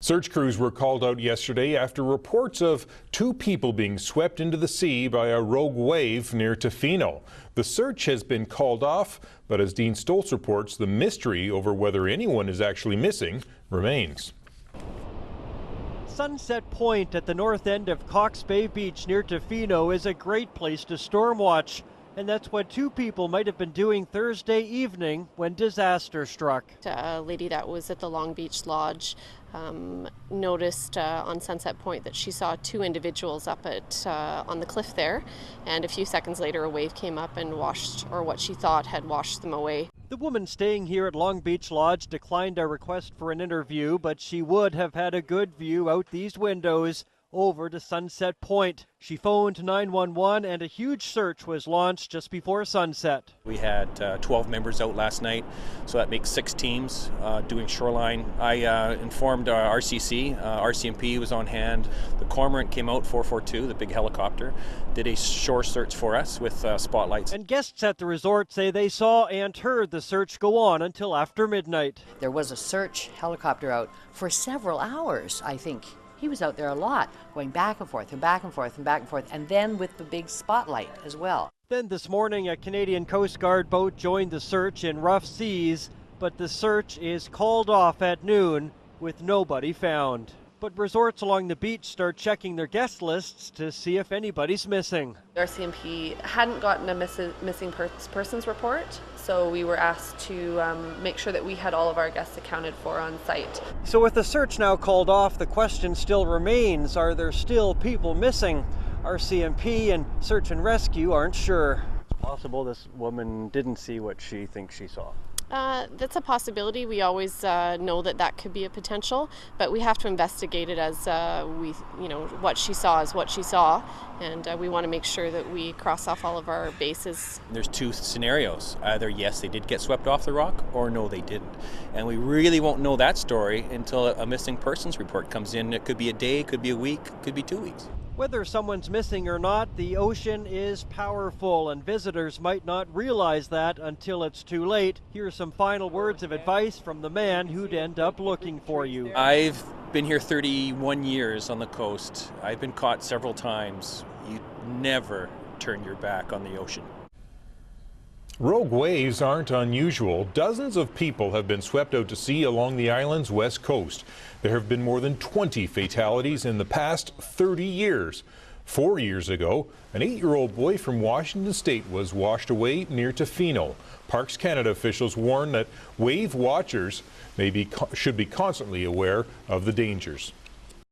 Search crews were called out yesterday after reports of two people being swept into the sea by a rogue wave near Tofino. The search has been called off, but as Dean Stoltz reports, the mystery over whether anyone is actually missing remains. Sunset Point at the north end of Cox Bay Beach near Tofino is a great place to storm watch. And that's what two people might have been doing Thursday evening when disaster struck. A lady that was at the Long Beach Lodge noticed on Sunset Point that she saw two individuals up on the cliff there, and a few seconds later a wave came up and washed, or what she thought had washed them away. The woman staying here at Long Beach Lodge declined our request for an interview, but she would have had a good view out these windows over to Sunset Point. She phoned 911 and a huge search was launched just before sunset. We had 12 members out last night, so that makes 6 teams doing shoreline. I informed RCC, RCMP was on hand. The Cormorant came out, 442, the big helicopter, did a shore search for us with spotlights. And guests at the resort say they saw and heard the search go on until after midnight. There was a search helicopter out for several hours, I think. He was out there a lot, going back and forth and back and forth and back and forth, and then with the big spotlight as well. Then this morning, a Canadian Coast Guard boat joined the search in rough seas, but the search is called off at noon with nobody found. But resorts along the beach start checking their guest lists to see if anybody's missing. RCMP hadn't gotten a missing persons report, so we were asked to make sure that we had all of our guests accounted for on site. So with the search now called off, the question still remains, are there still people missing? RCMP and Search and Rescue aren't sure. It's possible this woman didn't see what she thinks she saw. That's a possibility. We always know that could be a potential, but we have to investigate it as what she saw is what she saw, and we want to make sure that we cross off all of our bases. There's 2 scenarios. Either yes, they did get swept off the rock, or no, they didn't. And we really won't know that story until a missing persons report comes in. It could be a day, could be a week, could be 2 weeks. Whether someone's missing or not, the ocean is powerful, and visitors might not realize that until it's too late. Here are some final words of advice from the man who'd end up looking for you. I've been here 31 years on the coast. I've been caught several times. You never turn your back on the ocean. Rogue waves aren't unusual. Dozens of people have been swept out to sea along the island's west coast. There have been more than 20 fatalities in the past 30 years. 4 years ago, an 8-year-old boy from Washington State was washed away near Tofino. Parks Canada officials warn that wave watchers should be constantly aware of the dangers.